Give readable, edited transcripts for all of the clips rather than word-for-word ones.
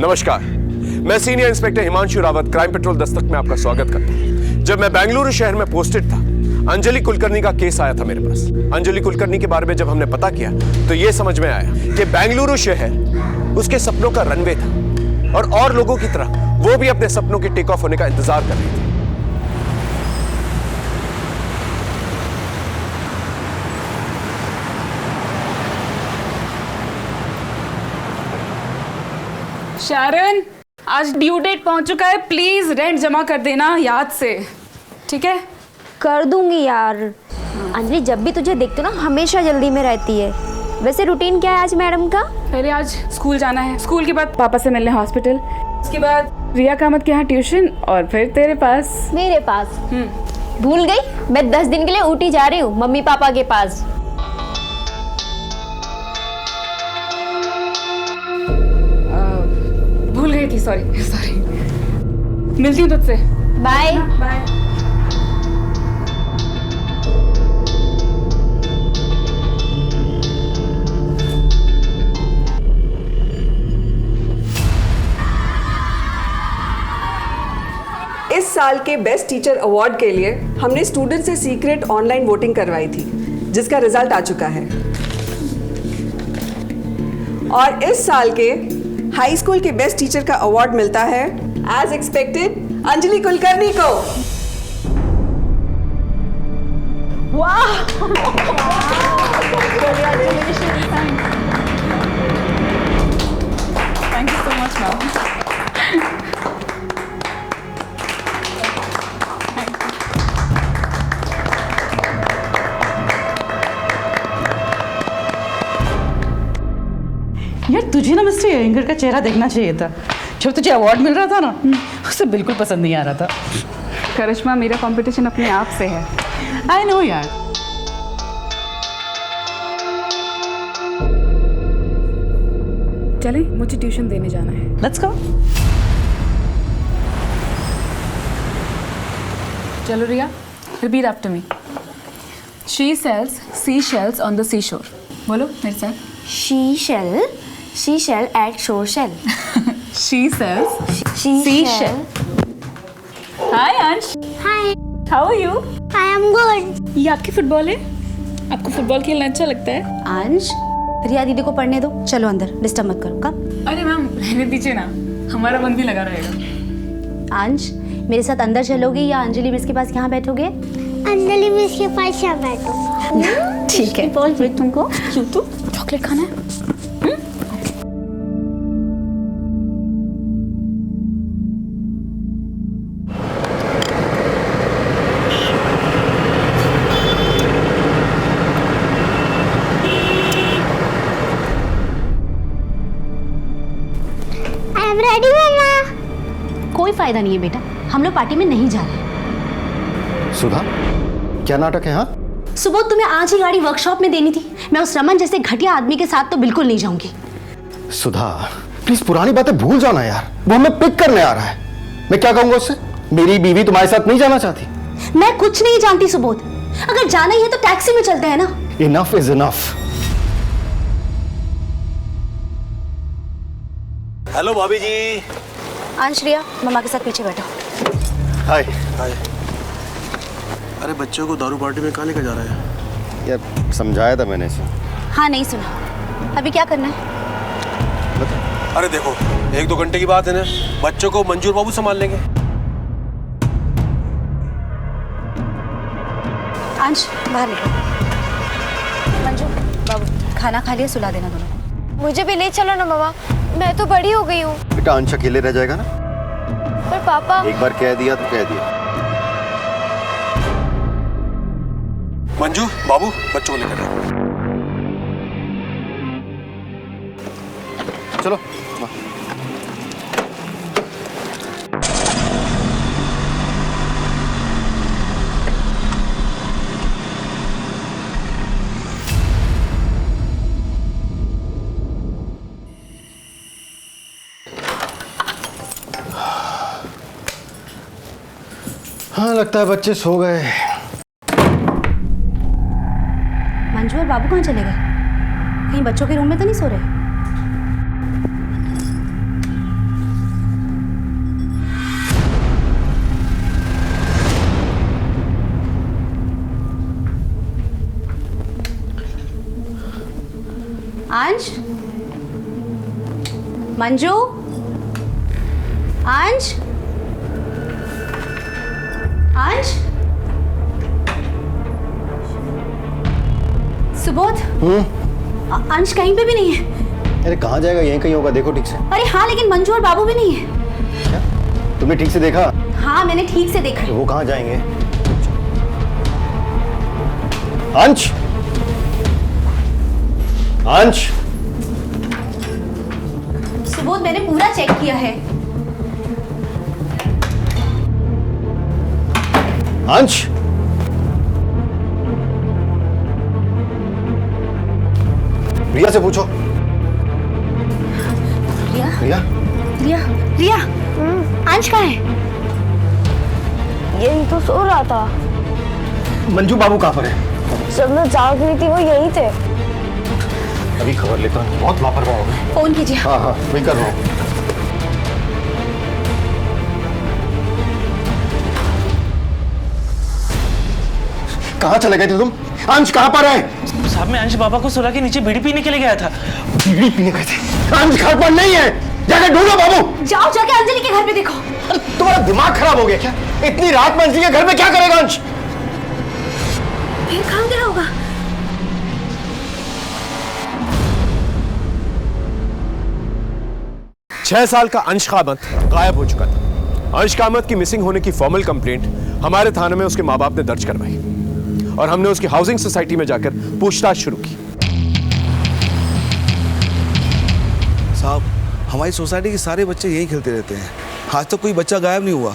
नमस्कार, मैं senior inspector Himanshu Rawat crime petrol Dastak में आपका स्वागत करता हूं। जब मैं बेंगलुरु शहर में पोस्टेड था, अंजलि कुलकर्णी का केस आया था मेरे पास। अंजलि कुलकर्णी के बारे में जब हमने पता किया तो यह समझ में आया कि बेंगलुरु शहर उसके सपनों का रनवे था और लोगों की तरह वो भी अपने सपनों के टेक ऑफ होने का इंतजार कर रही थी। शारन, आज ड्यू डेट पहुंच चुका है, प्लीज रेंट जमा कर देना याद से, ठीक है? कर दूंगी यार। अंजलि जब भी तुझे देखती हूँ ना हमेशा जल्दी में रहती है। वैसे रूटीन क्या है आज मैडम का? पहले आज स्कूल जाना है, स्कूल के बाद पापा से मिलने हॉस्पिटल, उसके बाद रिया कामत के यहाँ ट्यूशन और फिर तेरे पास। मेरे पास? भूल गई, मैं 10 दिन के लिए ऊटी जा रही हूँ मम्मी पापा के पास। भूल गई थी, सॉरी। मिलती हूँ तुझसे। Bye bye. इस साल के बेस्ट टीचर अवार्ड के लिए हमने स्टूडेंट से सीक्रेट ऑनलाइन वोटिंग करवाई थी, जिसका रिजल्ट आ चुका है। और इस साल के हाई स्कूल के बेस्ट टीचर का अवार्ड मिलता है एज एक्सपेक्टेड अंजलि कुलकर्णी को। वाह! Thank you so much ma'am. यार तुझे ना मिस्टर एंगर का चेहरा देखना चाहिए था। जब तुझे अवार्ड मिल रहा था ना, उसे बिल्कुल पसंद नहीं आ रहा था। करिश्मा, मेरा कंपटीशन अपने आप से है। आई नो यार। चले, मुझे ट्यूशन देने जाना है। Let's go. चलो Riya, repeat after me. She sells sea shells on the sea shore. बोलो मेरे साथ। She shall at shore shell. She sells She seashell. Hi Ansh, Hi, how are you? I am good. ये आपकी football है? आपको football खेलना अच्छा लगता है? अंश, रिया दीदी को पढ़ने दो। चलो अंदर, डिस्टर्ब मत करो। कब? अरे मैम रहने दीजिए ना, हमारा मन भी लगा रहेगा। अंश, मेरे साथ अंदर चलोगी या अंजलि मिस के पास यहाँ बैठोगे? अंजलि मिस के पास यहाँ बैठो। ठीक है। बोल फिर तुमको क्यों तो चॉकलेट खाना है? आई एम रेडी मम्मा। कोई फायदा नहीं है बेटा, हम लोग पार्टी में नहीं जा रहे। सुधा, क्या नाटक है? हाँ, सुबह तुम्हें आज ही गाड़ी वर्कशॉप में देनी थी। मैं उस रमन जैसे घटिया आदमी के साथ तो बिल्कुल नहीं जाऊंगी। सुधा प्लीज पुरानी बातें भूल जाना यार। वो हमें पिक करने आ रहा है। मैं क्या कहूंगा उससे? मेरी बीवी तुम्हारे साथ नहीं जाना चाहती। मैं कुछ नहीं जानती सुबोध। अगर जाना ही है तो टैक्सी में चलते हैं ना। Enough is enough. हेलो भाभी जी। अंश, रिया मम्मा के साथ पीछे बैठो। हाय। हाय। अरे बच्चों को दारू पार्टी में कहाँ लेकर जा रहा है? यार समझाया था मैंने इसे। हाँ, नहीं सुना। अभी क्या करना है? अरे देखो, 1-2 घंटे की बात है ना, बच्चों को मंजूर बाबू संभाल लेंगे। अंश, बाहर निकलो। मंजू बाबू, खाना खा लिया, सुला देना दोनों को। मुझे भी ले चलो ना मम्मा, मैं तो बड़ी हो गई हूँ। बेटा अंश अकेले रह जाएगा ना? पर पापा। एक बार कह दिया तो कह दिया। मंजू बाबू, बच्चों को लेकर जाओ। चलो। हाँ, लगता है बच्चे सो गए। मंजू और बाबू कहाँ चले गए? कहीं बच्चों के रूम में तो नहीं सो रहे? मंजू, अंश, अंश, सुबोध, अंश कहीं पे भी नहीं है। अरे कहाँ जाएगा, यहीं कहीं होगा, देखो ठीक से। अरे हाँ, लेकिन मंजू और बाबू भी नहीं है। क्या तुमने ठीक से देखा? हाँ, मैंने ठीक से देखा। वो कहाँ जाएंगे? अंश, अंश, सुबोध, मैंने पूरा चेक किया है। अंश, रिया से पूछो। रिया, रिया, रिया, रिया, अंश कहाँ है? यही तो सो रहा था। मंजू बाबू कहाँ पर है? जब मैं जाग रही थी वो यही थे। अभी खबर लेता हूँ, बहुत लापरवाह हो गए। फोन कीजिए। हाँ हाँ, वही कर रहा हूँ। कहाँ चले गए थे तुम? अंश कहाँ पर है? साहब, मैं अंश बाबा को सुला के नीचे बीड़ी पीने के लिए गया था। बीड़ी पीने गए थे? अंश घर पर नहीं है, जाके ढूंढो बाबू। जाओ, जाके अंजलि के घर पे देखो। तुम्हारा दिमाग खराब हो गया क्या? इतनी रात में अंजलि के घर में क्या करेगा अंश? फिर कहाँ गया होगा? छह साल का अंश कामत गायब हो चुका था। अंश कामत की मिसिंग होने की फॉर्मल कंप्लेंट हमारे थाने में उसके माँ बाप ने दर्ज करवाई और हमने उसकी हाउसिंग सोसाइटी में जाकर पूछताछ शुरू की। साहब, हमारी सोसाइटी के सारे बच्चे यही खेलते रहते हैं, आज तक कोई बच्चा गायब नहीं हुआ।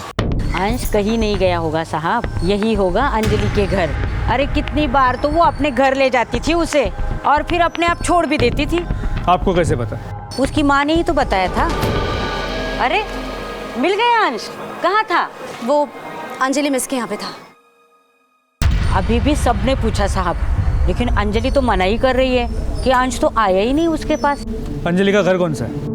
अंश कहीं नहीं गया होगा साहब, यही होगा अंजलि के घर। अरे कितनी बार तो वो अपने घर ले जाती थी उसे और फिर अपने आप छोड़ भी देती थी। आपको कैसे पता? उसकी माँ ने ही तो बताया था। अरे मिल गया अंश, कहाँ था वो अंजलि मिस के यहाँ पे था। अभी भी सबने पूछा साहब, लेकिन अंजलि तो मना ही कर रही है कि अंश तो आया ही नहीं उसके पास। अंजलि का घर कौन सा है?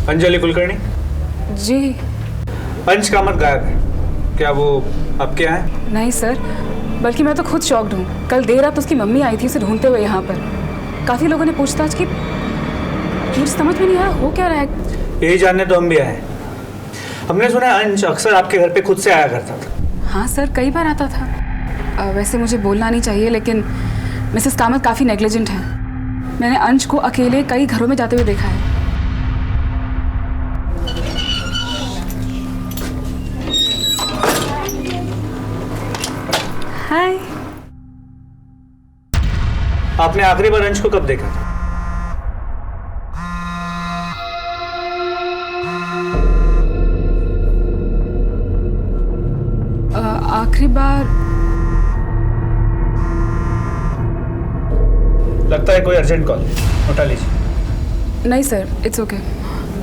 अंजलि कुलकर्णी जी। अंश कामत गायब है, क्या वो आपके यहाँ है? नहीं सर, बल्कि मैं तो खुद शॉक्ड हूँ। कल देर रात उसकी मम्मी आई थी उसे ढूंढते हुए यहाँ पर। काफ़ी लोगों ने पूछताछ की, मुझे समझ में नहीं आया हो क्या रहा है। यही जानने तो हम भी आए। हमने सुना अंश अक्सर आपके घर पे खुद से आया करता था। हाँ सर, कई बार आता था। वैसे मुझे बोलना नहीं चाहिए, लेकिन मिसेस कामत काफ़ी नेग्लिजेंट है। मैंने अंश को अकेले कई घरों में जाते हुए देखा है। हाय। आपने आखिरी बार अंश को कब देखा था? आखिरी बार लगता है कोई अर्जेंट कॉल, उठा लीजिए। नहीं सर, इट्स ओके।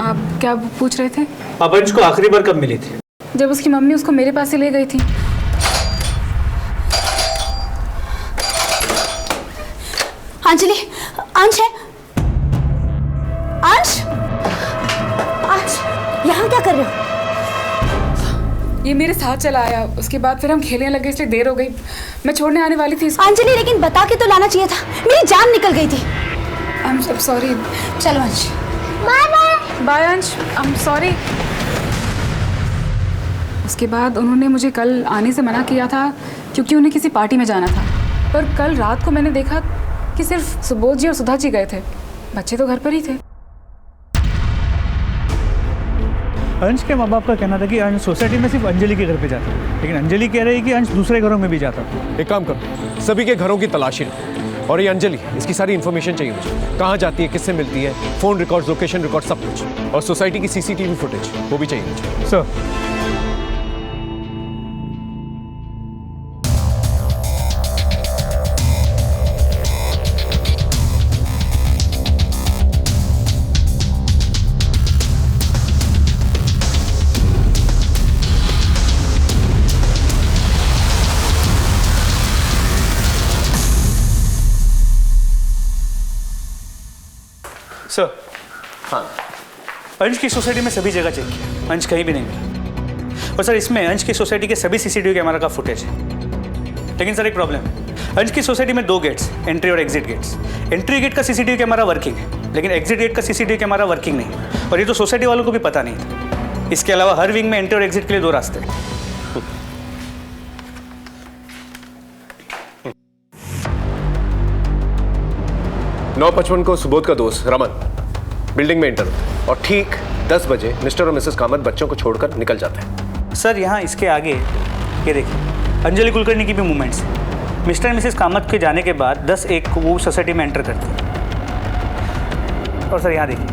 आप क्या पूछ रहे थे? आप अंश को आखिरी बार कब मिली थी? जब उसकी मम्मी उसको मेरे पास से ले गई थी। अंजलि, अंश है। अंश, अंश, यहाँ क्या कर रहे हो? ये मेरे साथ चला आया, उसके बाद फिर हम खेलने लगे, इसलिए देर हो गई। मैं छोड़ने आने वाली थी इसको। अंजलि, लेकिन बता के तो लाना चाहिए था, मेरी जान निकल गई थी। I am sorry. चलो अंश। Bye bye. बाय अंश, आई एम सॉरी। उसके बाद उन्होंने मुझे कल आने से मना किया था क्योंकि उन्हें किसी पार्टी में जाना था। पर कल रात को मैंने देखा कि सिर्फ सुबोध जी और सुधा जी गए थे, बच्चे तो घर पर ही थे। अंश के माँ बाप का कहना था कि अंश सोसाइटी में सिर्फ अंजलि के घर पे जाता है, लेकिन अंजलि कह रही है कि अंश दूसरे घरों में भी जाता है। एक काम करो, सभी के घरों की तलाशी लो और ये अंजलि, इसकी सारी इन्फॉर्मेशन चाहिए मुझे। कहाँ जाती है, किससे मिलती है, फोन रिकॉर्ड, लोकेशन रिकॉर्ड, सब कुछ। और सोसाइटी की सीसीटीवी फुटेज वो भी चाहिए मुझे। सर, सर, हाँ। अंश की सोसाइटी में सभी जगह चेक किया, अंश कहीं भी नहीं मिला। और सर इसमें अंश की सोसाइटी के सभी सीसीटीवी कैमरा का फुटेज है। लेकिन सर एक प्रॉब्लम है, अंश की सोसाइटी में 2 गेट्स, एंट्री और एग्जिट गेट्स। एंट्री गेट का सीसीटीवी कैमरा वर्किंग है, लेकिन एग्जिट गेट का सीसीटीवी कैमरा वर्किंग नहीं है। और ये तो सोसाइटी वालों को भी पता नहीं था। इसके अलावा हर विंग में एंट्री और एग्जिट के लिए 2 रास्ते हैं। 9:55 को सुबोध का दोस्त रमन बिल्डिंग में एंटर होता है और ठीक 10 बजे मिस्टर और मिसेस कामत बच्चों को छोड़कर निकल जाते हैं। सर यहाँ इसके आगे ये देखिए, अंजलि कुलकर्णी की भी मूवमेंट्स है। मिस्टर और मिसेस कामत के जाने के बाद 10:01 को वो सोसाइटी में एंटर करती है। और सर यहाँ देखिए,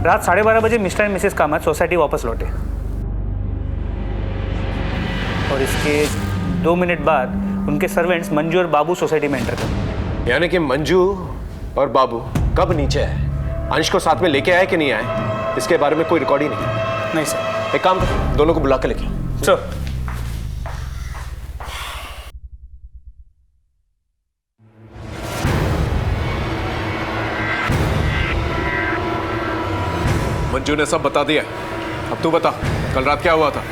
रात 12:30 बजे मिस्टर और मिसेस कामत सोसाइटी वापस लौटे और इसके 2 मिनट बाद उनके सर्वेंट्स मंजू और बाबू सोसाइटी में एंटर करते। यानी कि मंजू और बाबू कब नीचे आए, अंश को साथ में लेके आए कि नहीं आए, इसके बारे में कोई रिकॉर्ड ही नहीं सर। एक काम करो, दोनों को बुला के लेके सर। मंजू ने सब बता दिया, अब तू बता कल रात क्या हुआ था,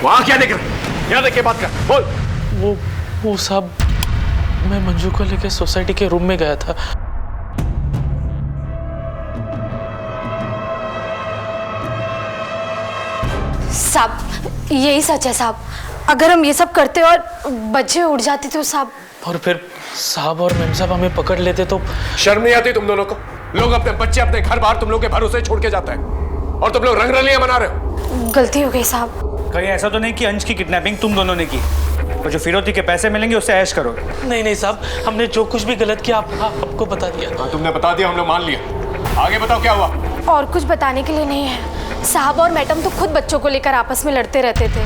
वहां क्या देख रहे, यहाँ देख के बात कर, बोल। वो साहब, मैं मंजू को लेकर सोसाइटी के रूम में गया था। साहब यही सच है साहब, अगर हम ये सब करते और बच्चे उड़ जाते तो साहब। और फिर साहब और मैम साहब हमें पकड़ लेते तो। शर्म नहीं आती तुम दोनों को? लोग अपने बच्चे अपने घर बाहर तुम लोग के भरोसे छोड़ के जाते हैं और तुम लोग रंगरलियां मना रहे हो। गलती हो गई साहब। कहीं ऐसा तो नहीं कि अंश की किडनैपिंग तुम दोनों ने की और जो फिरौती के पैसे मिलेंगे उससे ऐश करोगे? नहीं साहब, हमने जो कुछ भी गलत किया आपको बता दिया। हाँ तुमने बता दिया, हम लोग मान लिया। आगे बताओ क्या हुआ? और कुछ बताने के लिए नहीं है, साहब और मैडम तो खुद बच्चों को लेकर आपस में लड़ते रहते थे।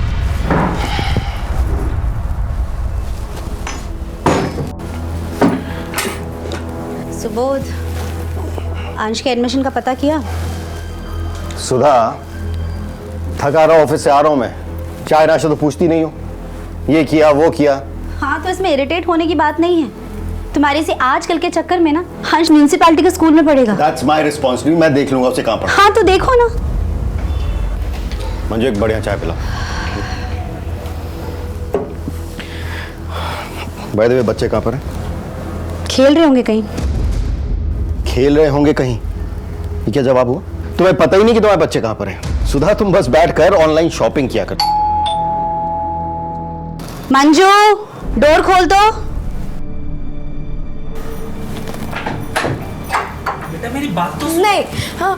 सुबोध, अंश के एडमिशन का पता किया? सुधा, थका रहा ऑफिस से आ रहा हूं मैं, चाय नाश्ता तो पूछती नहीं हो, ये किया वो किया। हाँ तो इसमें इरिटेट होने की बात नहीं है। तुम्हारे से आजकल के चक्कर में ना हंस म्यूनिसिपैलिटी के स्कूल में पढ़ेगा। That's my responsibility, मैं देख लूंगा उसे कहाँ पढ़ा। हाँ तो देखो ना। मंजू एक बढ़िया चाय पिला। बाय द वे बच्चे कहाँ पर हैं? खेल रहे होंगे कहीं। खेल रहे होंगे कहीं, ये क्या जवाब हुआ? तुम्हें पता ही नहीं कि तुम्हारे बच्चे कहाँ पर हैं। सुधा तुम बस बैठकर ऑनलाइन शॉपिंग किया कर। मंजू, डोर खोल दो। बेटा मेरी बात तो नहीं। हाँ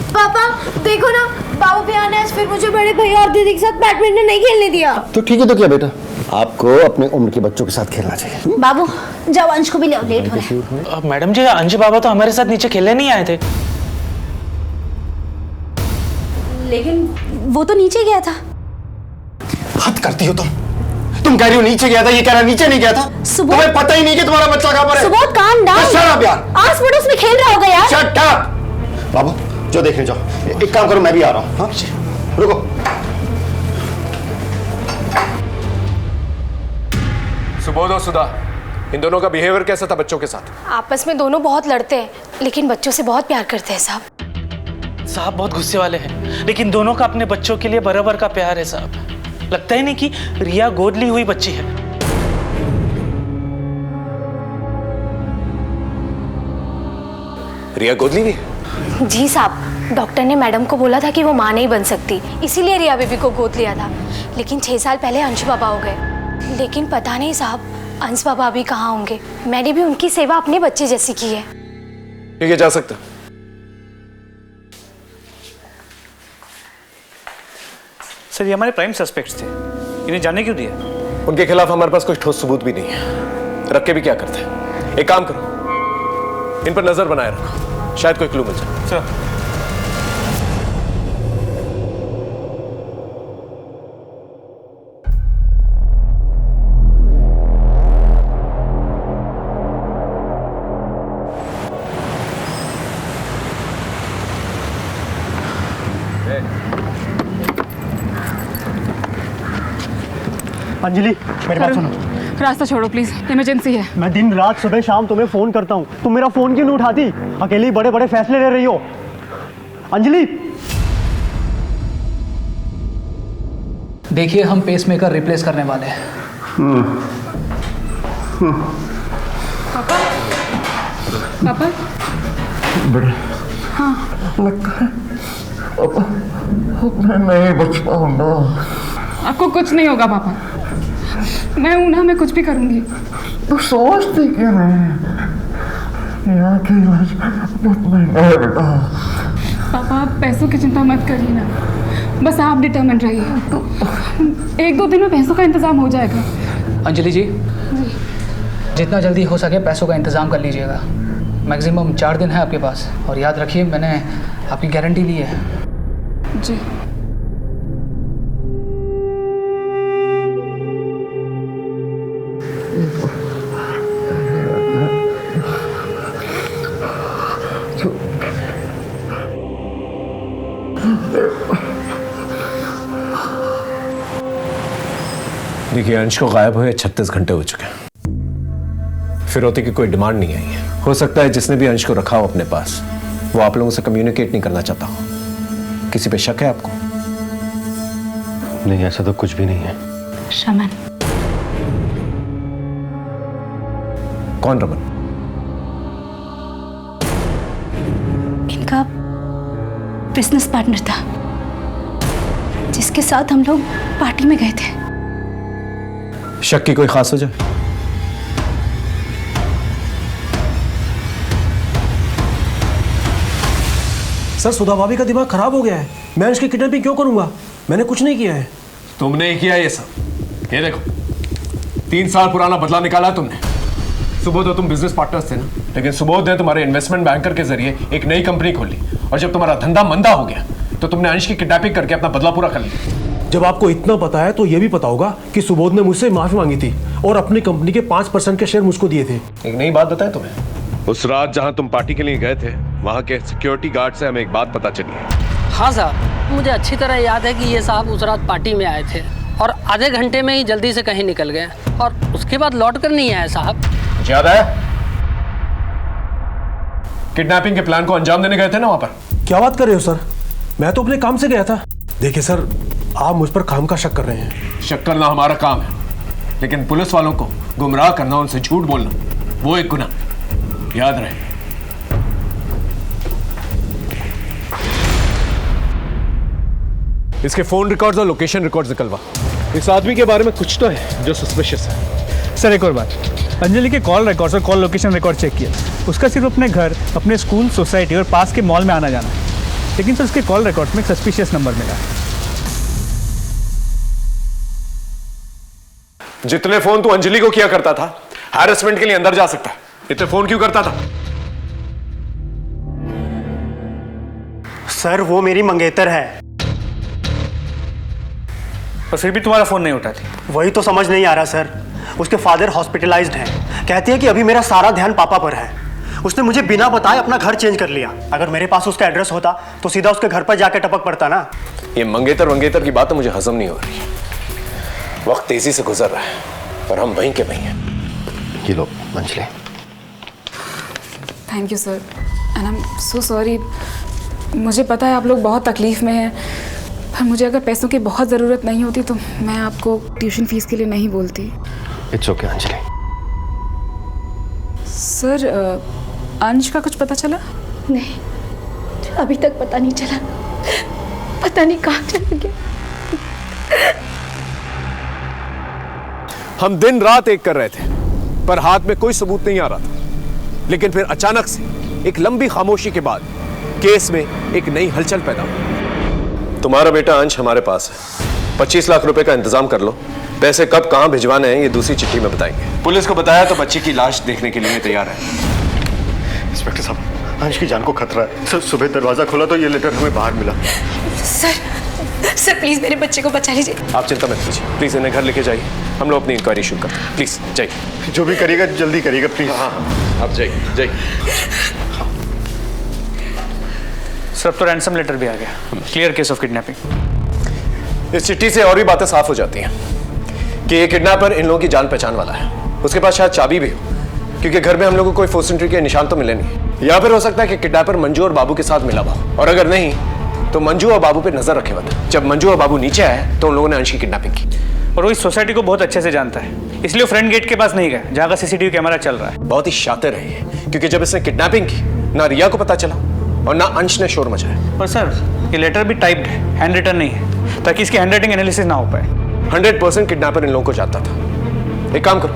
पापा देखो ना, बाबू भैया ने आज फिर मुझे बड़े भैया और दीदी के साथ बैडमिंटन नहीं खेलने दिया। तो ठीक है तो क्या बेटा, आपको अपने उम्र के बच्चों के साथ खेलना चाहिए। बाबू जाओ, अंश को भी ले, लेट हो रहा है। मैडम जी, अंश बाबा तो हमारे साथ नीचे खेलने नहीं आए थे। लेकिन वो तो नीचे गया था। हद करती हो तुम कह रही हो नीचे गया था, ये कह रहा नीचे नहीं गया था। तुम्हें पता ही नहीं कि तुम्हारा बच्चा कहां पर है। Subodh calm down. Shut up यार, आस पड़ोस में खेल रहा होगा यार। Shut up. बाबू जो देखने जाओ, एक काम करो मैं भी आ रहा हूं। हाँ रुको। सुबोध और सुधा, इन दोनों का बिहेवियर कैसा था बच्चों के साथ? आपस में दोनों बहुत लड़ते हैं, लेकिन बच्चों से बहुत प्यार करते हैं साहब। साहब बहुत गुस्से वाले हैं, लेकिन दोनों का अपने बच्चों के लिए बराबर का प्यार है साहब। लगता ही नहीं कि रिया गोद ली हुई बच्ची है। रिया गोद ली हुई? जी साहब, डॉक्टर ने मैडम को बोला था कि वो मां नहीं बन सकती, इसीलिए रिया बेबी को गोद लिया था। लेकिन 6 साल पहले अंश बाबा हो गए। लेकिन पता नहीं साहब, अंश बाबा अभी कहाँ होंगे। मैंने भी उनकी सेवा अपने बच्चे जैसी की है। ठीक है, जा सकता। सर ये हमारे प्राइम सस्पेक्ट्स थे, इन्हें जाने क्यों दिया? उनके खिलाफ हमारे पास कोई ठोस सबूत भी नहीं है, रख के भी क्या करते हैं। एक काम करो, इन पर नजर बनाए रखो, शायद कोई क्लू मिल जाए। सर अंजलि मेरी बात सुनो। रास्ता छोड़ो प्लीज, इमरजेंसी है। मैं दिन रात सुबह शाम तुम्हें फोन करता हूँ, तुम मेरा फोन क्यों नहीं उठाती? अकेली बड़े बड़े फैसले ले रही हो। अंजलि, देखिए हम पेसमेकर रिप्लेस करने वाले हैं। पापा, पापा, बेटा, हाँ, लगता है मैं नहीं बच पाऊंगा। आपको कुछ नहीं होगा पापा, मैं हूं ना, मैं कुछ भी करूंगी। तो सोचती क्यों नहीं? यहाँ की इलाज बहुत महंगा है बेटा। पापा आप पैसों की चिंता मत करिए ना, बस आप डिटर्मिन्ड रहिए। 1-2 दिन में पैसों का इंतजाम हो जाएगा। अंजलि जी, जितना जल्दी हो सके पैसों का इंतज़ाम कर लीजिएगा। मैक्सिमम 4 दिन है आपके पास, और याद रखिए मैंने आपकी गारंटी ली है। जी। देखिए, अंश को गायब हुए 36 घंटे हो चुके हैं। फिरौती की कोई डिमांड नहीं आई है। हो सकता है जिसने भी अंश को रखा हो अपने पास, वो आप लोगों से कम्युनिकेट नहीं करना चाहता हो। किसी पे शक है आपको? नहीं, ऐसा तो कुछ भी नहीं है। रमन। कौन रमन? इनका बिजनेस पार्टनर था, जिसके साथ हम लोग पार्टी में गए थे। शक की कोई खास वजह? सर, सुधा भाभी का दिमाग खराब हो गया है। मैं इसकी किडनैपिंग क्यों करूंगा? मैंने कुछ नहीं किया है। तुमने ही किया ये सब। ये देखो, 3 साल पुराना बदला निकाला तुमने। सुबोध तो तुम बिजनेस पार्टनर्स थे ना, लेकिन सुबोध ने तुम्हारे इन्वेस्टमेंट बैंकर के जरिए एक नई कंपनी खोली, और जब तुम्हारा धंधा मंदा हो गया तो तुमने अंश की किडनैपिंग करके अपना बदला पूरा कर लिया। जब आपको इतना पता है तो यह भी पता होगा कि सुबोध ने मुझसे माफी मांगी थी और अपनी कंपनी के 5% के शेयर मुझको दिए थे। एक नई बात बताएं तुम्हें, उस रात जहां तुम पार्टी के लिए गए थे, वहां के सिक्योरिटी गार्ड से हमें एक बात पता चली है। हाँ साहब, मुझे अच्छी तरह याद है कि ये साहब उस रात पार्टी में आए थे और आधे घंटे में ही जल्दी से कहीं निकल गए, और उसके बाद लौट कर नहीं आए साहब। याद है? किडनैपिंग के प्लान को अंजाम देने गए थे ना वहां पर? क्या बात कर रहे हो सर? मैं तो अपने काम से गया था। देखिए सर, आप मुझ पर काम का शक कर रहे हैं। शक करना हमारा काम है, लेकिन पुलिस वालों को गुमराह करना, उनसे झूठ बोलना, वो एक गुनाह। याद रहे। इसके फोन रिकॉर्ड्स और लोकेशन रिकॉर्ड्स निकलवा। इस आदमी के बारे में कुछ तो है जो सस्पिशियस है। सर एक और बात, अंजलि के कॉल रिकॉर्ड्स और कॉल लोकेशन रिकॉर्ड चेक किया। उसका सिर्फ अपने घर, अपने स्कूल, सोसाइटी और पास के मॉल में आना जाना है, लेकिन सर उसके कॉल रिकॉर्ड में एक सस्पिशियस नंबर मिला है। जितने फोन तू अंजलि को किया करता था, हैरेसमेंट के लिए अंदर जा सकता है, इतने फोन क्यों करता था? सर वो मेरी मंगेतर है। और फिर भी तुम्हारा फोन नहीं उठाती? वही तो समझ नहीं आ रहा सर। उसके फादर हॉस्पिटलाइज्ड हैं। कहती है कि अभी मेरा सारा ध्यान पापा पर है। उसने मुझे बिना बताए अपना घर चेंज कर लिया। अगर मेरे पास उसका एड्रेस होता तो सीधा उसके घर पर जाके टपक पड़ता ना। ये मंगेतर की बात तो मुझे हजम नहीं हो रही। वक्त तेजी से गुजर रहा है, पर हम वहीं के वहीं हैं। ये लो Anjali. Thank you sir, and I am so sorry. मुझे पता है आप लोग बहुत तकलीफ में हैं, पर मुझे अगर पैसों की बहुत ज़रूरत नहीं होती तो मैं आपको ट्यूशन फीस के लिए नहीं बोलती। It's okay Anjali. सर अंश का कुछ पता चला? नहीं, अभी तक पता नहीं चला। पता नहीं कहाँ चला गया। हम दिन रात एक कर रहे थे, पर हाथ में कोई सबूत नहीं आ रहा था। लेकिन फिर अचानक से एक लंबी खामोशी के बाद केस में एक नई हलचल पैदा हुई। तुम्हारा बेटा अंश हमारे पास है। 25 लाख रुपए का इंतजाम कर लो। पैसे कब कहां भिजवाने हैं ये दूसरी चिट्ठी में बताएंगे। पुलिस को बताया तो बच्ची की लाश देखने के लिए तैयार है। इंस्पेक्टर साहब, अंश की जान को खतरा है। सुबह दरवाजा खोला तो ये लेटर हमें बाहर मिला। सर प्लीज मेरे बच्चे को बचा लीजिए। आप चिंता मत कीजिए, प्लीज इन्हें घर लेके जाइए। हम लोग अपनी इंक्वायरी शुरू करते हैं। प्लीज जाइए। जो भी करिएगा जल्दी करिएगा प्लीज। हाँ, आप जाइए। सर अब तो रैंसम लेटर भी आ गया। Clear case of kidnapping. इस चिट्ठी से और भी बातें साफ हो जाती हैं कि ये किडनैपर इन लोगों की जान पहचान वाला है। उसके पास शायद चाबी भी हो, क्योंकि घर में हम लोगों को कोई फोर्स एंट्री के निशान तो मिले नहीं। या फिर हो सकता है कि किडनैपर मंजू और बाबू के साथ मिला हुआ, और अगर नहीं तो मंजू और बाबू पे नजर रखे हुआ था। जब मंजू और बाबू नीचे आए तो उन लोगों ने अंश की किडनैपिंग की। और वो इस सोसाइटी को बहुत अच्छे से जानता है, इसलिए वो फ्रंट गेट के पास नहीं गया जहाँ का सीसीटीवी कैमरा चल रहा है। बहुत ही शातिर है ये, क्योंकि जब इसने किडनैपिंग की ना रिया को पता चला और ना अंश ने शोर मचाया। पर सर ये लेटर भी टाइप्ड है, हैंड रिटन नहीं है, ताकि इसकी हैंडराइटिंग एनालिसिस ना हो पाए। 100% किडनैपर इन लोगों को जानता था। एक काम करो,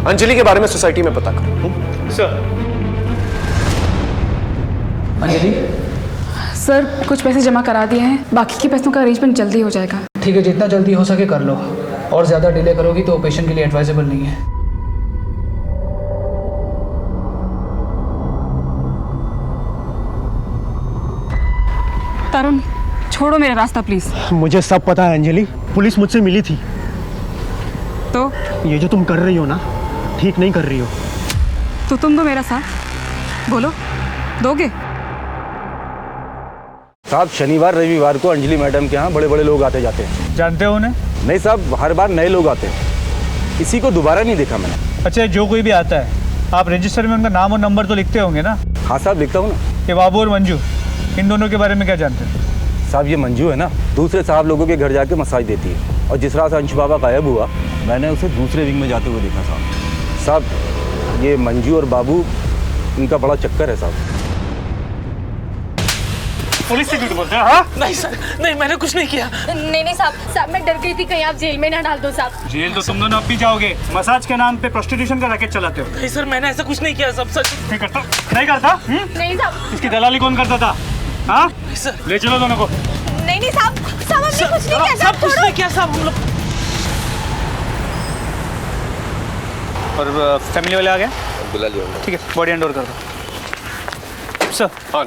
अंजलि के बारे में सोसाइटी में पता करो। सर। अंजलि सर कुछ पैसे जमा करा दिए हैं, बाकी के पैसों का अरेंजमेंट जल्दी हो जाएगा। ठीक है, जितना जल्दी हो सके कर लो, और ज़्यादा डिले करोगी तो पेशेंट के लिए एडवाइजेबल नहीं है। तरुण छोड़ो मेरा रास्ता प्लीज। मुझे सब पता है अंजलि, पुलिस मुझसे मिली थी। तो ये जो तुम कर रही हो ना, ठीक नहीं कर रही हो। तो तुम दो मेरा साथ, बोलो दोगे? साहब शनिवार रविवार को अंजलि मैडम के यहाँ बड़े बड़े लोग आते जाते हैं। जानते हो उन्हें? नहीं साहब, हर बार नए लोग आते हैं, किसी को दोबारा नहीं देखा मैंने। अच्छा, जो कोई भी आता है आप रजिस्टर में उनका नाम और नंबर तो लिखते होंगे ना? हाँ साहब लिखता हूँ ना। ये बाबू और मंजू, इन दोनों के बारे में क्या जानते हैं? साहब ये मंजू है ना, दूसरे साहब लोगों के घर जाके मसाज देती है, और जिस रात अंश बाबा गायब हुआ मैंने उसे दूसरे विंग में जाते हुए देखा साहब। साहब ये मंजू और बाबू, इनका बड़ा चक्कर है साहब। पुलिस से झूठ बोलते हैं? हाँ? नहीं सर, नहीं मैंने कुछ नहीं किया। नहीं साहब, मैं डर गई थी कहीं आप जेल में ना डाल दो साहब। जेल तो तुम दोनों अब भी जाओगे, मसाज के नाम पे प्रोस्टिट्यूशन का रैकेट चलाते हो। नहीं सर, मैंने ऐसा कुछ नहीं किया, सब सच। नहीं करता? नहीं करता? नहीं साहब। इसकी दलाली कौन करता था? हाँ? सर ले चलो दोनों को। नहीं साहब, साहब हमने कुछ नहीं किया। सब कुछ नहीं किया साहब, हम लोग। और फैमिली वाले आ गए? बुला लिया। ठीक है, बॉडी हैंड ओवर कर दो। सर। हाँ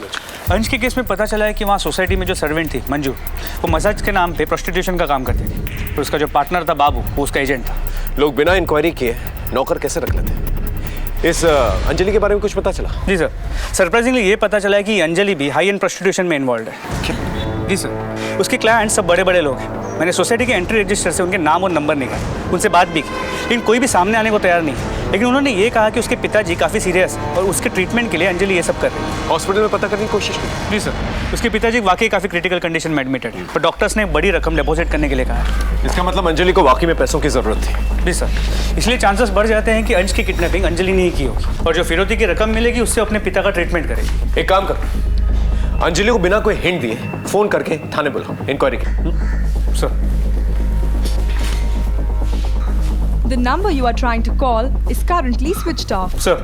अंश के केस में पता चला है कि वहाँ सोसाइटी में जो सर्वेंट थी मंजू, वो मसाज के नाम पे प्रोस्टिट्यूशन का काम करती थी, और उसका जो पार्टनर था बाबू, वो उसका एजेंट था। लोग बिना इंक्वायरी किए नौकर कैसे रख लेते? इस अंजलि के बारे में कुछ पता चला? जी सर, सरप्राइजिंगली ये पता चला है कि अंजलि भी हाई एंड प्रोस्टिट्यूशन में इन्वॉल्व है। जी सर, उसके क्लाइंट सब बड़े बड़े लोग हैं। मैंने सोसाइटी के एंट्री रजिस्टर से उनके नाम और नंबर निकाले, उनसे बात भी की, लेकिन कोई भी सामने आने को तैयार नहीं। लेकिन उन्होंने ये कहा कि उसके पिताजी काफ़ी सीरियस और उसके ट्रीटमेंट के लिए अंजलि ये सब कर रही है। हॉस्पिटल में पता करने की कोशिश की? जी सर, उसके पिताजी वाकई काफ़ी क्रिटिकल कंडीशन में एडमिटेड है, पर डॉक्टर्स ने बड़ी रकम डिपॉजिट करने के लिए कहा है। इसका मतलब अंजलि को वाकई में पैसों की जरूरत थी? जी सर, इसलिए चांसेस बढ़ जाते हैं कि अंश की किडनैपिंग अंजलि ने ही की होगी, और जो फिरौती की रकम मिलेगी उससे अपने पिता का ट्रीटमेंट करेगी। एक काम कर, अंजलि को बिना कोई हिंट दिए फोन करके थाने बुलाओ, इंक्वायरी की। Sir. The number you are trying to call is currently switched off. Sir,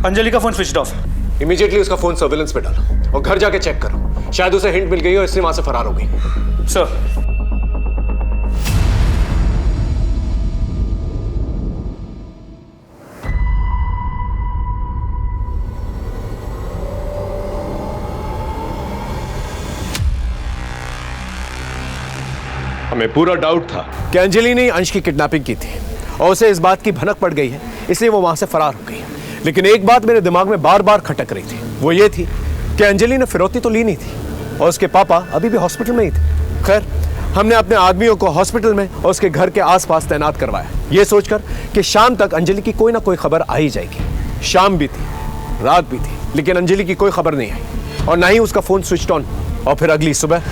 Anjali का फोन स्विच ऑफ। इमीडिएटली उसका फोन सर्विलेंस पे डालो और घर जाके चेक करो, शायद उसे हिंट मिल गई हो इसलिए वहां से फरार हो गई। सर। हमें पूरा डाउट था कि अंजलि ने अंश की किडनैपिंग की थी, और उसे इस बात की भनक पड़ गई है, इसलिए वो वहां से फरार हो गई। लेकिन एक बात मेरे दिमाग में बार बार खटक रही थी, वो ये थी कि अंजलि ने फिरौती तो ली नहीं थी, और उसके पापा अभी भी हॉस्पिटल में ही थे। खैर, हमने अपने आदमियों को हॉस्पिटल में और उसके घर के आसपास तैनात करवाया, ये सोचकर कि शाम तक अंजलि की कोई ना कोई खबर आ ही जाएगी। शाम भी थी, रात भी थी, लेकिन अंजलि की कोई खबर नहीं आई, और ना ही उसका फोन स्विच ऑन। और फिर अगली सुबह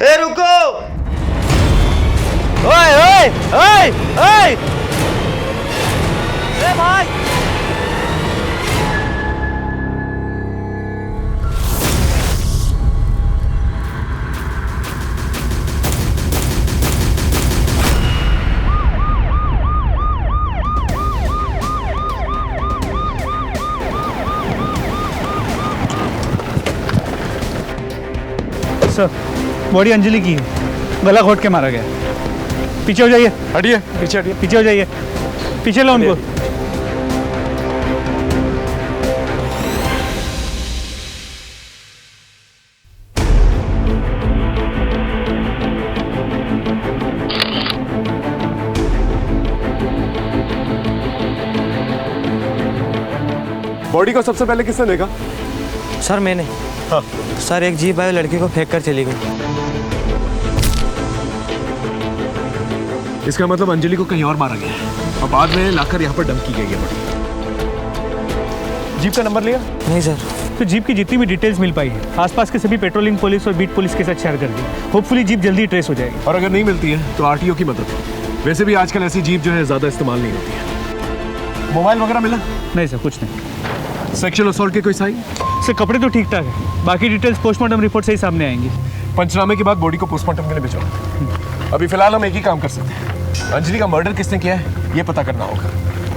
रुको! ओए ओए ओए ओए! ए भाई! सर, बॉडी अंजलि की है, गला घोट के मारा गया। पीछे हो जाइए। हटिए, पीछे हटिए, पीछे हो जाइए, पीछे लो उनको। बॉडी को सबसे पहले किसने देखा? सर मैंने। हाँ। सर एक जीप आई लड़की को फेंक कर चली गई। इसका मतलब अंजलि को कहीं और मारा गया है और बाद में लाकर यहाँ पर डंप की गई है बॉडी। जीप का नंबर लिया? नहीं सर। तो जीप की जितनी भी डिटेल्स मिल पाई है आसपास के सभी पेट्रोलिंग पुलिस और बीट पुलिस के साथ शेयर कर दी। होपफुली जीप जल्दी ट्रेस हो जाएगी। और अगर नहीं मिलती है तो आरटीओ की मदद। वैसे भी आजकल ऐसी जीप जो है ज्यादा इस्तेमाल नहीं होती है। मोबाइल वगैरह मिला? नहीं सर, कुछ नहीं। सेक्सुअल असॉल्ट के कोई साइन? सर कपड़े तो ठीक ठाक है, बाकी डिटेल्स पोस्टमार्टम रिपोर्ट से ही सामने आएंगी। पंचनामे के बाद बॉडी को पोस्टमार्टम के लिए भिजवाओ। अभी फिलहाल हम एक ही काम कर सकते हैं, अंजलि का मर्डर किसने किया है ये पता करना होगा।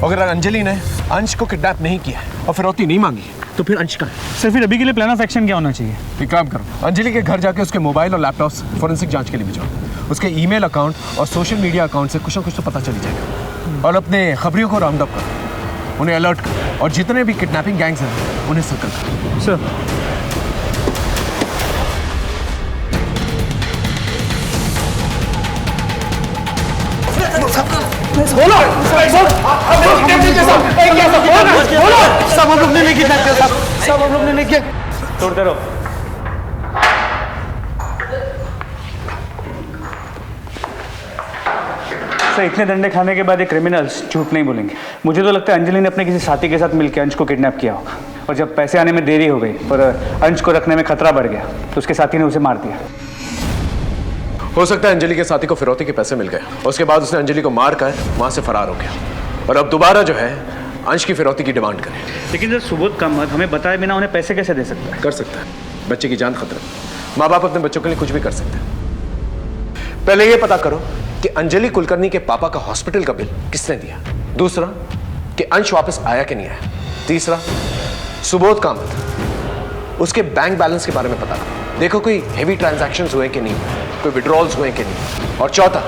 अगर अंजलि ने अंश को किडनैप नहीं किया और फिरौती नहीं मांगी तो फिर अंश का है। सर फिर अभी के लिए प्लान ऑफ एक्शन क्या होना चाहिए? एक काम करो, अंजलि के घर जाके उसके मोबाइल और लैपटॉप फॉरेंसिक जांच के लिए भिजवाओ। उसके ईमेल अकाउंट और सोशल मीडिया अकाउंट से कुछ ना कुछ तो पता चल जाएगा। और अपने खबरियों को राउंड अप करो, उन्हें अलर्ट करो और जितने भी किडनैपिंग गैंग्स हैं उन्हें सर्कल करो। सर बोलो सब हम लोग ने नहीं किया, सब हम लोग ने नहीं किया। तोड़ते रहो। सर इतने डंडे खाने के बाद ये क्रिमिनल्स झूठ नहीं बोलेंगे। मुझे तो लगता है अंजलि ने अपने किसी साथी के साथ मिलकर अंश को किडनैप किया होगा और जब पैसे आने में देरी हो गई पर अंश को रखने में खतरा बढ़ गया तो उसके साथी ने उसे मार दिया। हो सकता है अंजलि के साथी को फिरौती के पैसे मिल गए और उसके बाद उसने अंजलि को मार कर वहां से फरार हो गया और अब दोबारा जो है अंश की फिरौती की डिमांड करे। लेकिन सर सुबोध का मत हमें बताए बिना उन्हें पैसे कैसे दे सकता है? कर सकता है, बच्चे की जान खतरा। माँ बाप अपने बच्चों के लिए कुछ भी कर सकते हैं। पहले ये पता करो कि अंजलि कुलकर्णी के पापा का हॉस्पिटल का बिल किसने दिया। दूसरा कि अंश वापस आया कि नहीं आया। तीसरा सुबोध कामत, उसके बैंक बैलेंस के बारे में पता करो, देखो कोई हेवी ट्रांजैक्शंस हुए कि नहीं, कोई विड्रॉल्स हुए कि नहीं। और चौथा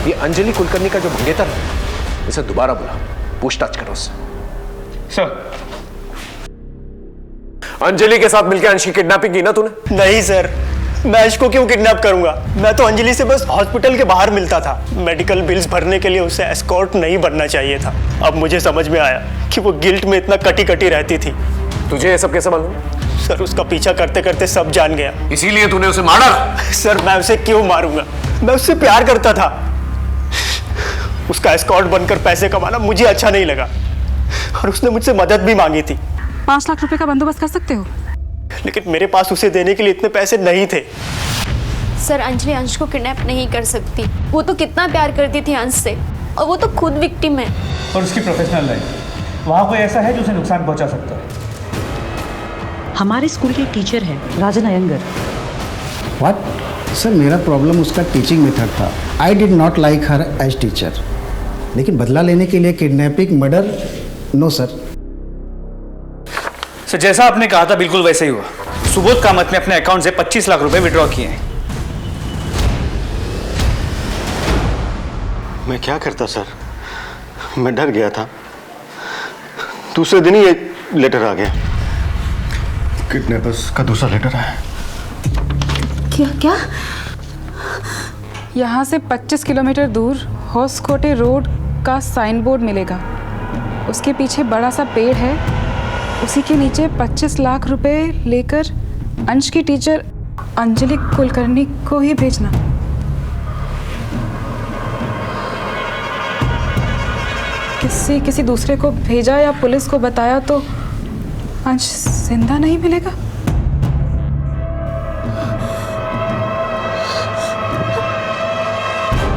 ये अंजलि कुलकर्णी का जो मंगेतर है इसे दोबारा बुला, पूछताछ करो उससे। सर अंजलि के साथ मिलकर अंश की किडनैपिंग की ना तूने? नहीं सर, मैं अंश को क्यों किडनैप करूंगा? मैं तो अंजलि से बस हॉस्पिटल के बाहर मिलता था। मेडिकल बिल्स भरने के लिए उसे एस्कॉर्ट नहीं बनना चाहिए था। अब मुझे समझ में आया कि वो गिल्ट में इतना कटी कटी रहती थी। तुझे ये सब कैसे मालूम? सर उसका पीछा करते करते सब जान गया। इसीलिए तूने उसे मारा? सर मैं उसे क्यों मारूंगा? मैं उससे प्यार करता था। उसका एस्कॉर्ट बनकर पैसे कमाना मुझे अच्छा नहीं लगा और उसने मुझसे मदद भी मांगी थी। 5 लाख रुपए का बंदोबस्त कर सकते हो? लेकिन मेरे पास उसे देने के लिए इतने पैसे नहीं थे। सर अंजलि अंश को किडनैप नहीं कर सकती। वो तो कितना प्यार करती थी अंश से और वो तो खुद विक्टिम है। और उसकी प्रोफेशनल लाइफ, वहाँ कोई ऐसा है जो उसे नुकसान पहुँचा सकता है। हमारे स्कूल के टीचर हैं राजन अयंगर। व्हाट? सर मेरा प्रॉब्लम उसका टीचिंग मेथड था। I did not like her as teacher. लेकिन बदला लेने के लिए kidnapping, murder, no sir. Sir जैसा आपने कहा था बिल्कुल वैसे ही हुआ। सुबोध कामत ने अपने अकाउंट से 25 लाख रुपए विड्रॉ किए हैं। मैं क्या करता सर, मैं डर गया था। दूसरे दिन ही एक लेटर आ गया, किडनैपर्स का दूसरा लेटर आया। क्या? यहाँ से 25 किलोमीटर दूर होसकोटे रोड का साइन बोर्ड मिलेगा। उसके पीछे बड़ा सा पेड़ है, उसी के नीचे 25 लाख रुपए लेकर अंश की टीचर अंजलि कुलकर्णी को ही भेजना। किसी दूसरे को भेजा या पुलिस को बताया तो अंश जिंदा नहीं मिलेगा।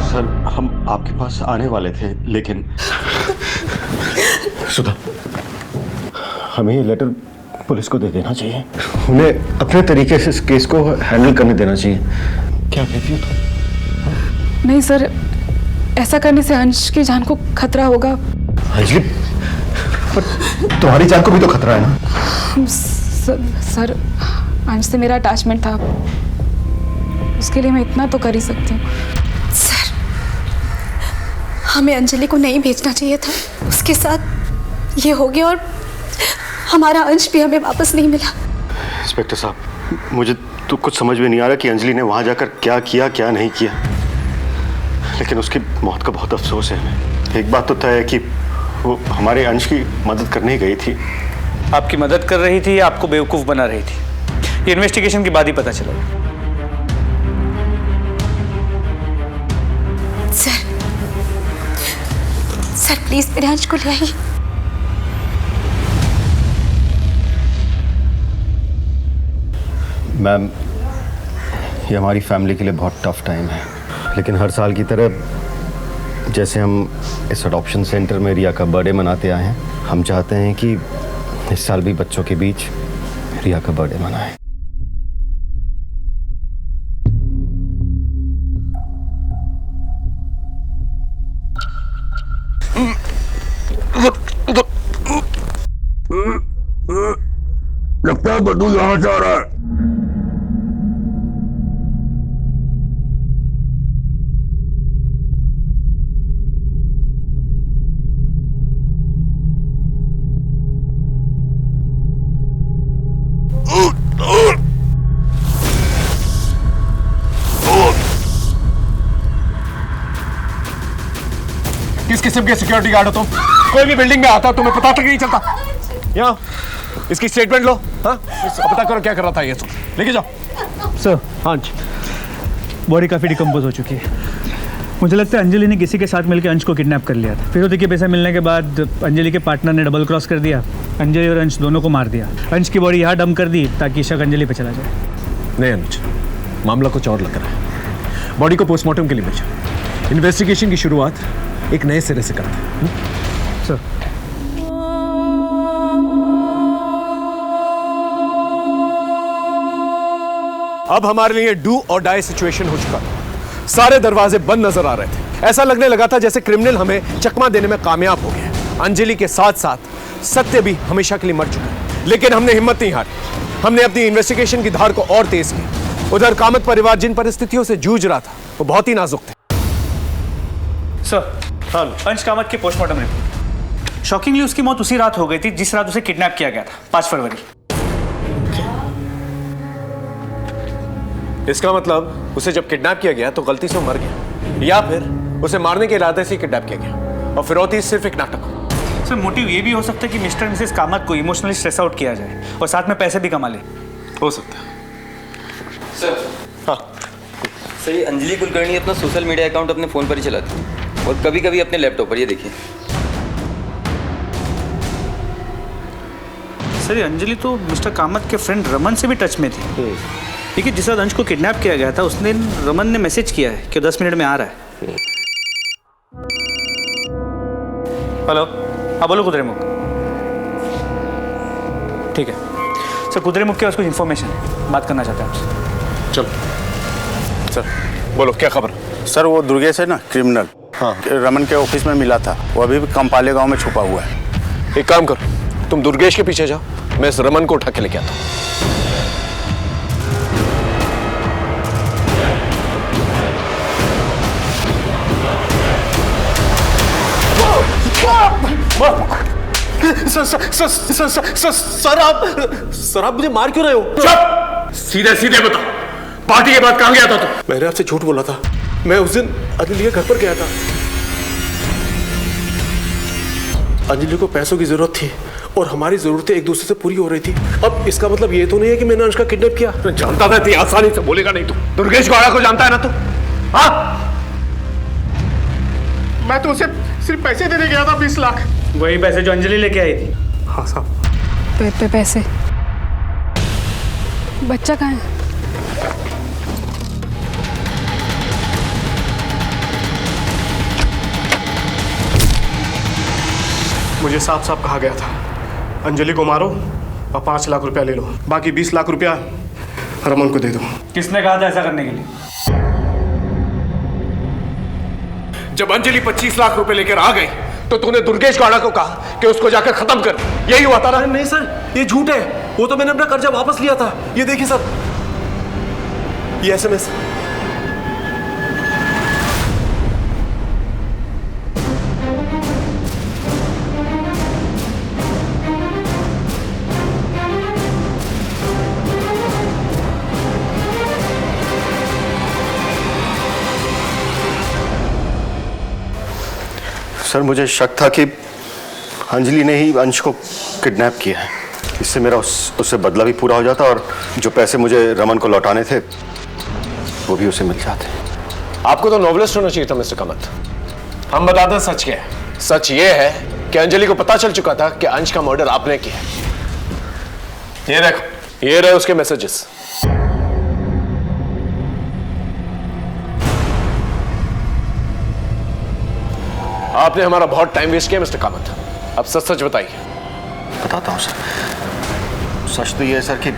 सर हम आपके पास आने वाले थे लेकिन सुधा, हमें ये लेटर पुलिस को दे देना चाहिए। उन्हें अपने तरीके से इस केस को हैंडल करने देना चाहिए। क्या कहती हो तुम? नहीं सर, ऐसा करने से अंश की जान को खतरा होगा। अंजलि, पर तुम्हारी जान को भी तो खतरा है ना? सर अंश से मेरा अटैचमेंट था, उसके लिए मैं इतना तो कर ही सकती हूँ। सर हमें अंजलि को नहीं भेजना चाहिए था। उसके साथ ये हो गया और हमारा अंश भी हमें वापस नहीं मिला। इंस्पेक्टर साहब, मुझे तो कुछ समझ में नहीं आ रहा कि अंजलि ने वहां जाकर क्या किया क्या नहीं किया, लेकिन उसकी मौत का बहुत अफसोस है हमें। एक बात तो तय है कि वो हमारे अंश की मदद करने गई थी, आपकी मदद कर रही थी या आपको बेवकूफ़ बना रही थी, ये इन्वेस्टिगेशन के बाद ही पता चलेगा। सर प्लीज मेरे अंश को ले आइए। मैम, ये हमारी फैमिली के लिए बहुत टफ टाइम है, लेकिन हर साल की तरह जैसे हम इस अडॉप्शन सेंटर में रिया का बर्थडे मनाते आए हैं, हम चाहते हैं कि इस साल भी बच्चों के बीच रिया का बर्थडे मनाएं। लगता है बड्डू यहाँ जा रहा है। किस किस्म के सिक्योरिटी गार्ड हो तुम? कोई भी बिल्डिंग में आता तुम्हें पता तक नहीं चलता। यहाँ इसकी स्टेटमेंट लो। हाँ, पता करो क्या कर रहा था ये। लेके जाओ सर। हाँ जी, बॉडी काफ़ी डिकम्पोज हो चुकी है। मुझे लगता है अंजलि ने किसी के साथ मिलकर अंश को किडनैप कर लिया था। फिर के पैसा मिलने के बाद अंजलि के पार्टनर ने डबल क्रॉस कर दिया, अंजलि और अंश दोनों को मार दिया। अंश की बॉडी यहाँ डंप कर दी ताकि शक अंजलि पे चला जाए। नहीं अनुज, मामला कुछ और लग रहा है। बॉडी को पोस्टमार्टम के लिए भेजा। इन्वेस्टिगेशन की शुरुआत एक नए सिरे से करते हैं। सर, अब हमारे लिए डू और डाई सिचुएशन हो चुका था। सारे दरवाजे बंद नजर आ रहे थे। ऐसा लगने लगा था जैसे क्रिमिनल हमें चकमा देने में कामयाब हो गया। अंजलि के साथ साथ सत्य भी हमेशा के लिए मर चुका है, लेकिन हमने हिम्मत नहीं हारी। हमने अपनी इन्वेस्टिगेशन की धार को और तेज की। उधर कामत परिवार जिन परिस्थितियों से जूझ रहा था वो बहुत ही नाजुक थे। सर, अंश कामत के पोस्टमार्टम रिपोर्ट। शॉकिंगली उसकी मौत उसी रात हो गई थी जिस रात उसे किडनैप किया गया था, 5 फरवरी। इसका मतलब उसे जब किडनैप किया गया तो गलती से मर गया, या फिर उसे मारने के इरादे से किडनैप किया गया और फिरौती सिर्फ एक नाटक हो। सर, मोटिव ये भी हो सकता है कि मिस्टर मिसेस कामत को इमोशनली स्ट्रेस आउट किया जाए और साथ में पैसे भी कमा ले। हो सकता है सर। हाँ सर, ये अंजलि कुलकर्णी अपना सोशल मीडिया अकाउंट अपने फ़ोन पर ही चलाती है और कभी कभी अपने लैपटॉप पर। ये देखिए सर, ये अंजलि तो मिस्टर कामत के फ्रेंड रमन से भी टच में थी। देखिए, जिस रात अंश को किडनैप किया गया था उस दिन रमन ने मैसेज किया है कि 10 मिनट में आ रहा है। हेलो, हाँ बोलो कुद्रेमुख। ठीक है सर, कुद्रेमुख के पास कुछ इन्फॉर्मेशन है, बात करना चाहते हैं आपसे। चलो सर, बोलो क्या खबर? सर, वो दुर्गेश है ना, क्रिमिनल। हाँ, रमन के ऑफिस में मिला था। वो अभी भी कंपाले गांव में छुपा हुआ है। एक काम करो, तुम दुर्गेश के पीछे जाओ, मैं इस रमन को उठा के लेके आता हूँ। सर आप मुझे मार क्यों रहे हो? चुप! सीधे सीधे बता, पार्टी के बाद कहां गया था तू? मैंने आपसे झूठ बोला था। मैं उस दिन अंजलि के घर पर गया था। अंजलि को पैसों की जरूरत थी और हमारी जरूरतें एक दूसरे से पूरी हो रही थी। अब इसका मतलब ये तो नहीं है कि मैंने अंश का किडनैप किया। मैं जानता था इतनी आसानी से बोलेगा नहीं तू। दुर्गेश गौड़ा को जानता है ना तू? हाँ, मैं तो उसे सिर्फ पैसे देने गया था, 20 लाख। वही पैसे जो अंजलि लेके आई थी। हाँ साहब। पैसे? बच्चा कहाँ है? मुझे साफ साफ कहा गया था, अंजलि को मारो और 5 लाख रुपया ले लो, बाकी 20 लाख रुपया रमन को दे दो। किसने कहा था ऐसा करने के लिए? जब अंजलि 25 लाख रुपए लेकर आ गई तो तूने दुर्गेश गौड़ा को कहा कि उसको जाकर खत्म कर। यही हुआ था ना? नहीं सर, ये झूठ है। वो तो मैंने अपना कर्जा वापस लिया था। ये देखिए सर, ये SMS। सर, मुझे शक था कि अंजलि ने ही अंश को किडनैप किया है। इससे मेरा उससे बदला भी पूरा हो जाता और जो पैसे मुझे रमन को लौटाने थे वो भी उसे मिल जाते। आपको तो नॉवलिस्ट होना चाहिए था मिस्टर कामत। हम बताते हैं सच क्या है। सच ये है कि अंजलि को पता चल चुका था कि अंश का मर्डर आपने किया। ये देखो, ये रहे उसके मैसेजेस। आपने हमारा बहुत टाइम वेस्ट किया मिस्टर कामत। अब सच सच बताइए। बताता हूँ सर। सच तो ये है सर कि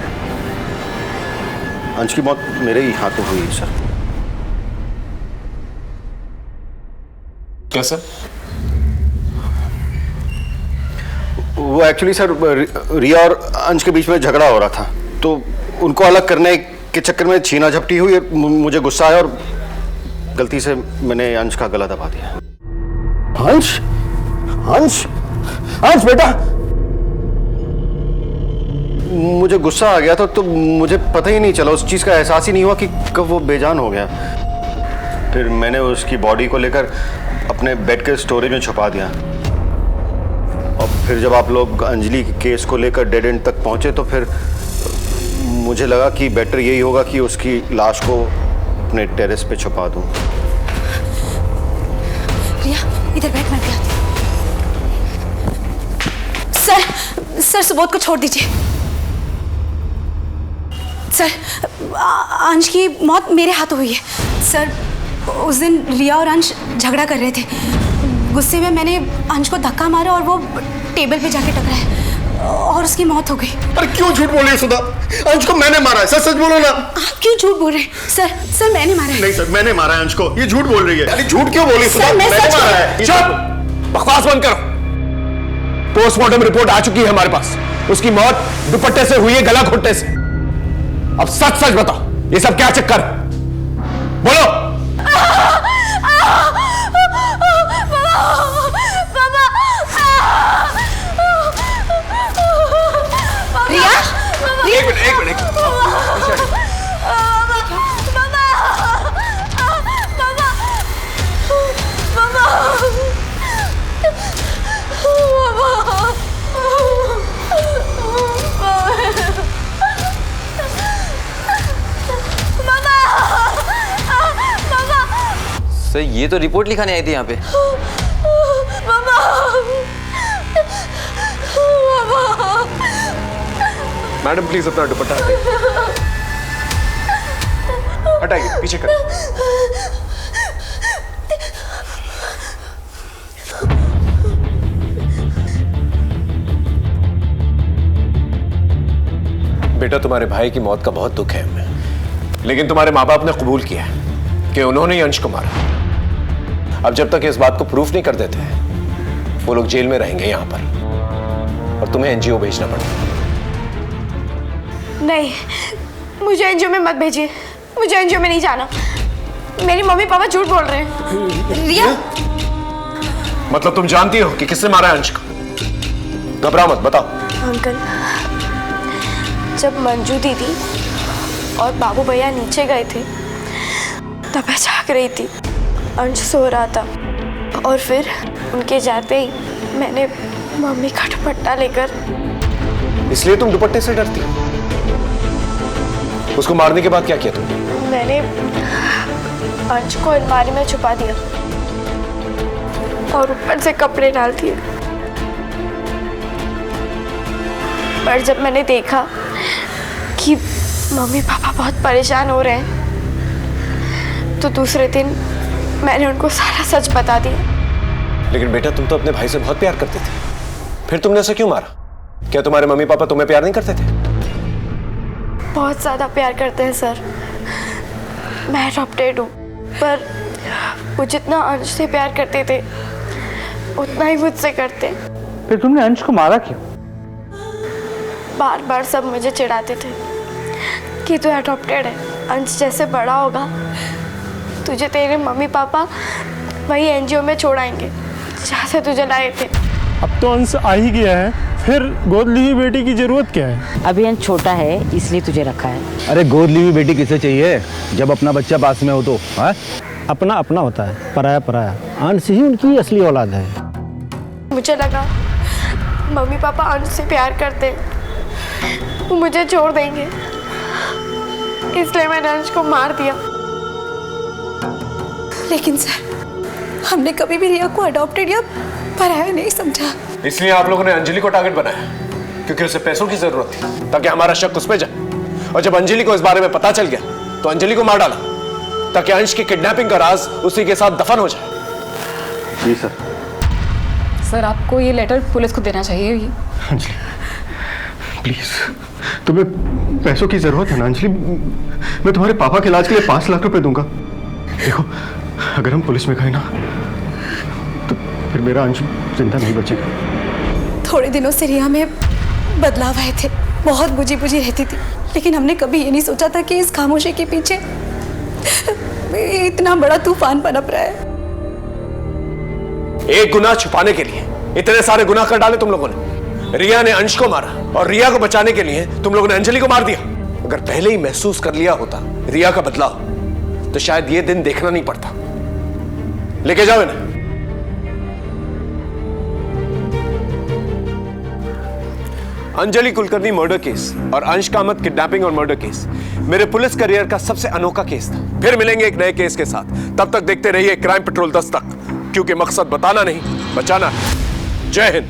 अंश की मौत मेरे ही हाथों हुई है सर। क्या सर? वो एक्चुअली सर रिया और अंश के बीच में झगड़ा हो रहा था, तो उनको अलग करने के चक्कर में छीना झपटी हुई। मुझे गुस्सा आया और गलती से मैंने अंश का गला दबा दिया। अंश, अंश, अंश बेटा। मुझे गुस्सा आ गया था तो मुझे पता ही नहीं चला, उस चीज का एहसास ही नहीं हुआ कि कब वो बेजान हो गया। फिर मैंने उसकी बॉडी को लेकर अपने बेड के स्टोरेज में छुपा दिया। और फिर जब आप लोग अंजलि के केस को लेकर डेड एंड तक पहुंचे तो फिर मुझे लगा कि बेटर यही होगा कि उसकी लाश को अपने टेरेस पे छुपा दूं। रिया, इधर बैठ, मैं भी आती हूं। सर सुबोध को छोड़ दीजिए। सर, अंश की मौत मेरे हाथों हुई है। सर, उस दिन रिया और अंश झगड़ा कर रहे थे। गुस्से में मैंने अंश को धक्का मारा और वो टेबल पे जाके टकराया और उसकी मौत हो गई। अरे क्यों झूठ बोल रही है सुधा? अंश को मैंने मारा है। सच सच बोलो ना। आप क्यों झूठ बोल रहे हैं? सर मैंने मारा है। नहीं सर, मैंने मारा है अंश को। ये झूठ बोल रही है। अरे झूठ क्यों बोली सुधा? मैंने मारा है। चुप! बकवास बंद करो। पोस्टमार्टम रिपोर्ट आ चुकी है हमारे पास। उसकी मौत दुपट्टे से हुई है, गला घोटने से। अब सच सच बताओ, ये सब क्या चक्कर है? बोलो। रिया, एक मिनट। सर ये तो रिपोर्ट लिखाने आई थी यहाँ पे। मैडम प्लीज अपना दुपट्टा हटाइए, पीछे कर। बेटा, तुम्हारे भाई की मौत का बहुत दुख है हमें, लेकिन तुम्हारे माँ बाप ने कबूल किया कि उन्होंने ही अंश को मारा। अब जब तक इस बात को प्रूफ नहीं कर देते वो लोग जेल में रहेंगे यहां पर और तुम्हें एनजीओ भेजना पड़ेगा। नहीं, मुझे एनजीओ में मत भेजिए। मुझे एनजीओ में नहीं जाना। मेरी मम्मी पापा झूठ बोल रहे हैं। रिया, मतलब तुम जानती हो कि किसने मारा है अंश को? घबराओ मत, बताओ। अंकल, जब मंजू दीदी और बाबू भैया नीचे गए थे तब मैं जाग रही थी। अंश सो रहा था और फिर उनके जाते ही मैंने मम्मी का दुपट्टा लेकर। इसलिए तुम दुपट्टे से डरती हो? उसको मारने के बाद क्या किया तुमने? मैंने अंश को अलमारी में छुपा दिया और ऊपर से कपड़े डाल दिए। पर जब मैंने देखा कि मम्मी पापा बहुत परेशान हो रहे हैं तो दूसरे दिन मैंने उनको सारा सच बता दिया। लेकिन बेटा, तुम तो अपने भाई से बहुत प्यार करते थे, फिर तुमने उसे क्यों मारा? क्या तुम्हारे मम्मी पापा तुम्हें प्यार नहीं करते थे? बहुत ज़्यादा प्यार करते हैं सर। मैं अडॉप्टेड हूँ, पर वो जितना अंश से प्यार करते थे उतना ही मुझसे करते। फिर तुमने अंश को मारा क्यों? बार बार सब मुझे चिढ़ाते थे कि तू अडॉप्टेड है, अंश जैसे बड़ा होगा तुझे तेरे मम्मी पापा वही एनजीओ में छोड़ाएंगे जहाँ से तुझे लाए थे। अब तो अंश आ ही गया है, फिर गोद ली हुई बेटी की जरूरत क्या है? अभी अंश छोटा है इसलिए तुझे रखा है। अरे गोद ली हुई बेटी किसे चाहिए जब अपना बच्चा पास में हो तो? अपना अपना होता है, पराया पराया। अंश ही उनकी असली औलाद है। मुझे लगा मम्मी पापा अंश से प्यार करते वो मुझे छोड़ देंगे, इसलिए मैंने अंश को मार दिया। लेकिन सर, हमने कभी भी रिया को अडॉप्टेड या पराया नहीं समझा। इसलिए आप लोगों ने अंजलि को टारगेट बनाया, क्योंकि उसे पैसों की जरूरत थी, ताकि हमारा शक उस पे जाए। और जब अंजलि को इस बारे में पता चल गया तो अंजलि को मार डाला, ताकि अंश की किडनैपिंग का राज उसी के साथ दफन हो जाए। जी सर। सर, आपको ये लेटर पुलिस को देना चाहिए। अंजलि प्लीज, तुम्हें पैसों की जरूरत है ना अंजलि? मैं तुम्हारे पापा के इलाज के लिए 5 लाख रुपए दूंगा। देखो, अगर हम पुलिस में गए ना तो फिर मेरा अंश जिंदा नहीं बचेगा। थोड़े दिनों से रिया में बदलाव आए थे, बहुत बुझी बुझी रहती थी, लेकिन हमने कभी ये नहीं सोचा था कि इस खामोशी के पीछे इतना बड़ा तूफान पनप रहा है। एक गुनाह छुपाने के लिए इतने सारे गुनाह कर डाले तुम लोगों ने। रिया ने अंश को मारा और रिया को बचाने के लिए तुम लोगों ने अंजलि को मार दिया। अगर पहले ही महसूस कर लिया होता रिया का बदलाव, तो शायद ये दिन देखना नहीं पड़ता। लेके जाओ इन्हें। अंजलि कुलकर्णी मर्डर केस और अंश कामत किडनैपिंग और मर्डर केस मेरे पुलिस करियर का सबसे अनोखा केस था। फिर मिलेंगे एक नए केस के साथ। तब तक देखते रहिए क्राइम पेट्रोल दस्तक, क्योंकि मकसद बताना नहीं, बचाना है। जय हिंद।